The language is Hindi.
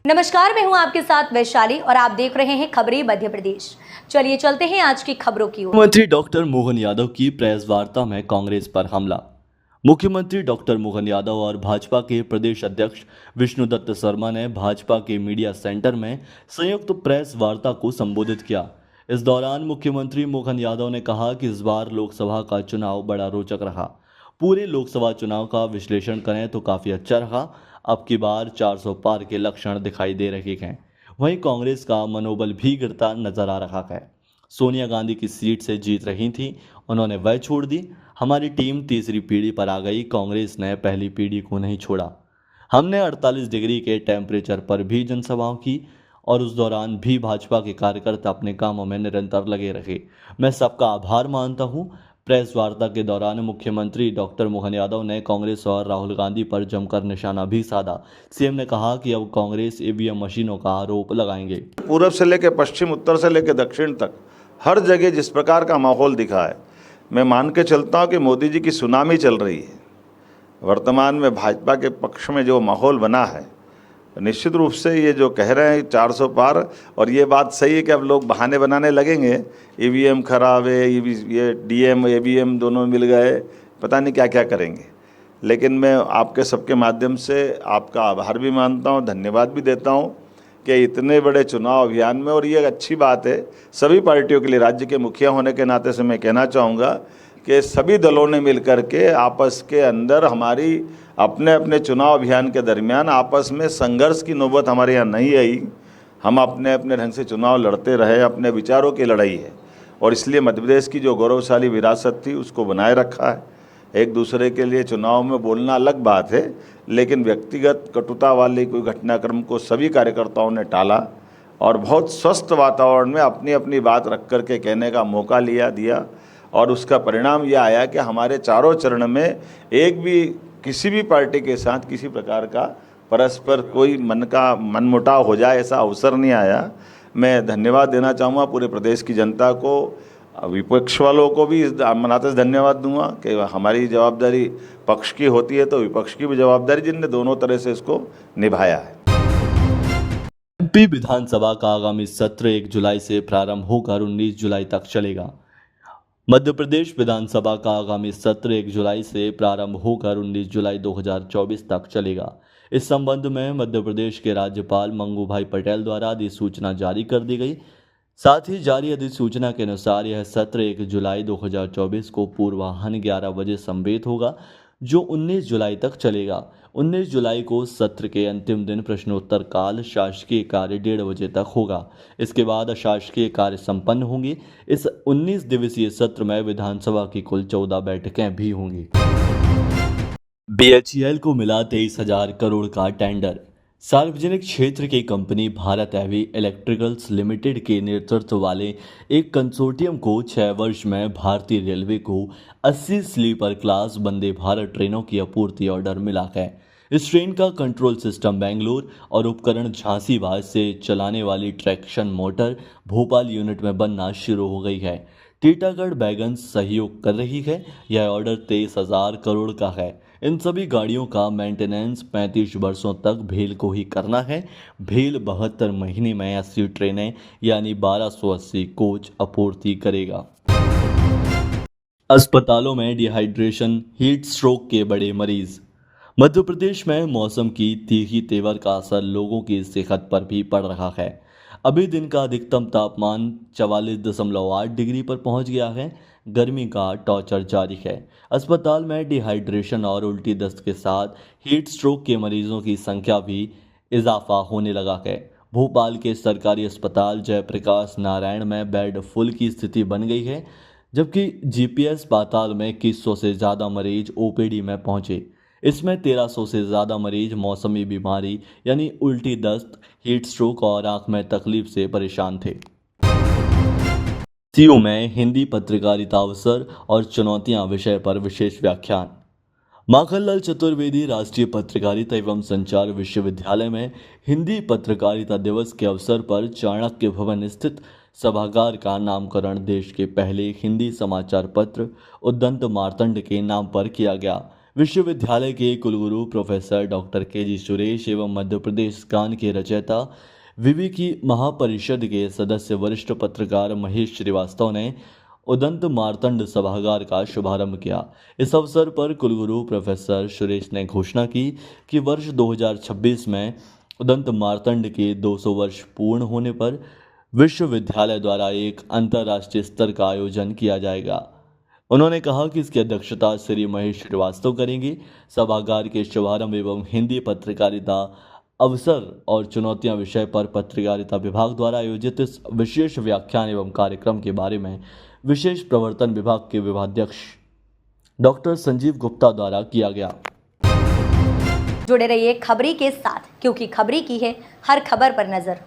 नमस्कार, मैं हूं आपके साथ वैशाली और आप देख रहे हैं खबरें मध्य प्रदेश। चलिए चलते हैं आज की खबरों की ओर। मुख्यमंत्री डॉक्टर मोहन यादव की प्रेस वार्ता में कांग्रेस पर हमला। मुख्यमंत्री डॉक्टर मोहन यादव और भाजपा के प्रदेश अध्यक्ष विष्णुदत्त शर्मा ने भाजपा के मीडिया सेंटर में संयुक्त प्रेस वार्ता को संबोधित किया। इस दौरान मुख्यमंत्री मोहन यादव ने कहा कि इस बार लोकसभा का चुनाव बड़ा रोचक रहा। पूरे लोकसभा चुनाव का विश्लेषण करें तो काफ़ी अच्छा रहा। अब की बार 400 पार के लक्षण दिखाई दे रहे हैं। वहीं कांग्रेस का मनोबल भी गिरता नजर आ रहा है। सोनिया गांधी की सीट से जीत रही थी, उन्होंने वह छोड़ दी। हमारी टीम तीसरी पीढ़ी पर आ गई, कांग्रेस ने पहली पीढ़ी को नहीं छोड़ा। हमने 48 डिग्री के टेम्परेचर पर भी जनसभाओं की और उस दौरान भी भाजपा के कार्यकर्ता अपने कामों में निरंतर लगे रहे। मैं सबका आभार मानता हूं। प्रेस वार्ता के दौरान मुख्यमंत्री डॉक्टर मोहन यादव ने कांग्रेस और राहुल गांधी पर जमकर निशाना भी साधा। सीएम ने कहा कि अब कांग्रेस ईवीएम मशीनों का आरोप लगाएंगे। पूर्व से लेकर पश्चिम, उत्तर से लेकर दक्षिण तक हर जगह जिस प्रकार का माहौल दिखा है, मैं मान के चलता हूं कि मोदी जी की सुनामी चल रही है। वर्तमान में भाजपा के पक्ष में जो माहौल बना है, निश्चित रूप से ये जो कह रहे हैं 400 पार, और ये बात सही है कि अब लोग बहाने बनाने लगेंगे। ईवीएम खराब है, ये डीएम ईवीएम दोनों मिल गए, पता नहीं क्या क्या करेंगे। लेकिन मैं आपके सबके माध्यम से आपका आभार भी मानता हूँ, धन्यवाद भी देता हूँ कि इतने बड़े चुनाव अभियान में, और ये अच्छी बात है सभी पार्टियों के लिए। राज्य के मुखिया होने के नाते से मैं कहना चाहूँगा कि सभी दलों ने मिलकर के आपस के अंदर हमारी अपने अपने चुनाव अभियान के दरमियान आपस में संघर्ष की नौबत हमारे यहाँ नहीं आई। हम अपने अपने ढंग से चुनाव लड़ते रहे, अपने विचारों की लड़ाई है, और इसलिए मध्य प्रदेश की जो गौरवशाली विरासत थी उसको बनाए रखा है। एक दूसरे के लिए चुनाव में बोलना अलग बात है, लेकिन व्यक्तिगत कटुता वाले कोई घटनाक्रम को सभी कार्यकर्ताओं ने टाला और बहुत स्वस्थ वातावरण में अपनी अपनी बात रख कर के कहने का मौका दिया, और उसका परिणाम यह आया कि हमारे चारों चरण में एक भी किसी भी पार्टी के साथ किसी प्रकार का परस्पर कोई मनमुटाव हो जाए ऐसा अवसर नहीं आया। मैं धन्यवाद देना चाहूँगा पूरे प्रदेश की जनता को, विपक्ष वालों को भी इस नाते धन्यवाद दूंगा कि हमारी जवाबदारी पक्ष की होती है तो विपक्ष की भी जवाबदारी, जिनने दोनों तरह से इसको निभाया है। एमपी विधानसभा का आगामी सत्र 1 जुलाई से प्रारंभ होकर 19 जुलाई तक चलेगा। मध्य प्रदेश विधानसभा का आगामी सत्र 1 जुलाई से प्रारंभ होकर 19 जुलाई 2024 तक चलेगा। इस संबंध में मध्य प्रदेश के राज्यपाल मंगू भाई पटेल द्वारा अधिसूचना जारी कर दी गई। साथ ही जारी अधिसूचना के अनुसार यह सत्र 1 जुलाई 2024 को पूर्वाह्न 11 बजे संपन्न होगा, जो 19 जुलाई तक चलेगा। 19 जुलाई को सत्र के अंतिम दिन प्रश्नोत्तर काल शासकीय कार्य 1:30 बजे तक होगा। इसके बाद अशासकीय कार्य संपन्न होंगे। इस 19 दिवसीय सत्र में विधानसभा की कुल 14 बैठकें भी होंगी। बीएचईएल को मिला 23,000 करोड़ का टेंडर। सार्वजनिक क्षेत्र की company Bharat heavy electricals limited के नेतृत्व वाले एक कंसोर्टियम को 6 वर्ष में भारतीय रेलवे को 80 स्लीपर क्लास वंदे भारत ट्रेनों की आपूर्ति ऑर्डर मिला है। इस ट्रेन का कंट्रोल सिस्टम बेंगलोर और उपकरण झांसीबाज से चलाने वाली ट्रैक्शन मोटर भोपाल यूनिट में बनना शुरू हो गई है। टीटागढ़ बैगन्स सहयोग कर रही है। यह ऑर्डर 23,000 करोड़ का है। इन सभी गाड़ियों का मेंटेनेंस 35 वर्षों तक भेल को ही करना है। भेल 72 महीने में 80 ट्रेनें यानी 1280 कोच आपूर्ति करेगा। अस्पतालों में डिहाइड्रेशन, हीट स्ट्रोक के बड़े मरीज। मध्य प्रदेश में मौसम की तीखी तेवर का असर लोगों की सेहत पर भी पड़ रहा है। अभी दिन का अधिकतम तापमान 44.8 डिग्री पर पहुंच गया है। गर्मी का टॉर्चर जारी है। अस्पताल में डिहाइड्रेशन और उल्टी दस्त के साथ हीट स्ट्रोक के मरीजों की संख्या भी इजाफा होने लगा है। भोपाल के सरकारी अस्पताल जयप्रकाश नारायण में बेड फुल की स्थिति बन गई है, जबकि जीपीएस अस्पताल में 2100 से ज़्यादा मरीज ओपीडी में पहुंचे। इसमें 1300 से ज़्यादा मरीज मौसमी बीमारी यानी उल्टी दस्त, हीट स्ट्रोक और आंख में तकलीफ से परेशान थे। सीयू में हिंदी पत्रकारिता अवसर और चुनौतियां विषय पर विशेष व्याख्यान। माखनलाल चतुर्वेदी राष्ट्रीय पत्रकारिता एवं संचार विश्वविद्यालय में हिंदी पत्रकारिता दिवस के अवसर पर चाणक्य भवन स्थित सभागार का नामकरण देश के पहले हिंदी समाचार पत्र उद्दंत मार्तंड के नाम पर किया गया। विश्वविद्यालय के कुलगुरु प्रोफेसर डॉक्टर के.जी. सुरेश एवं मध्य प्रदेश गान के रचयिता विवि की महापरिषद के सदस्य वरिष्ठ पत्रकार महेश श्रीवास्तव ने उदंत मार्तंड सभागार का शुभारंभ किया। इस अवसर पर कुलगुरु प्रोफेसर सुरेश ने घोषणा की कि वर्ष 2026 में उदंत मार्तंड के 200 वर्ष पूर्ण होने पर विश्वविद्यालय द्वारा एक अंतर्राष्ट्रीय स्तर का आयोजन किया जाएगा। उन्होंने कहा कि इसकी अध्यक्षता श्री महेश श्रीवास्तव करेंगे। सभागार के शुभारंभ एवं हिंदी पत्रकारिता अवसर और चुनौतियां विषय पर पत्रकारिता विभाग द्वारा आयोजित इस विशेष व्याख्यान एवं कार्यक्रम के बारे में विशेष प्रवर्तन विभाग के विभागाध्यक्ष डॉक्टर संजीव गुप्ता द्वारा किया गया। जुड़े रहिए खबरी के साथ, क्योंकि खबरी की है हर खबर पर नजर।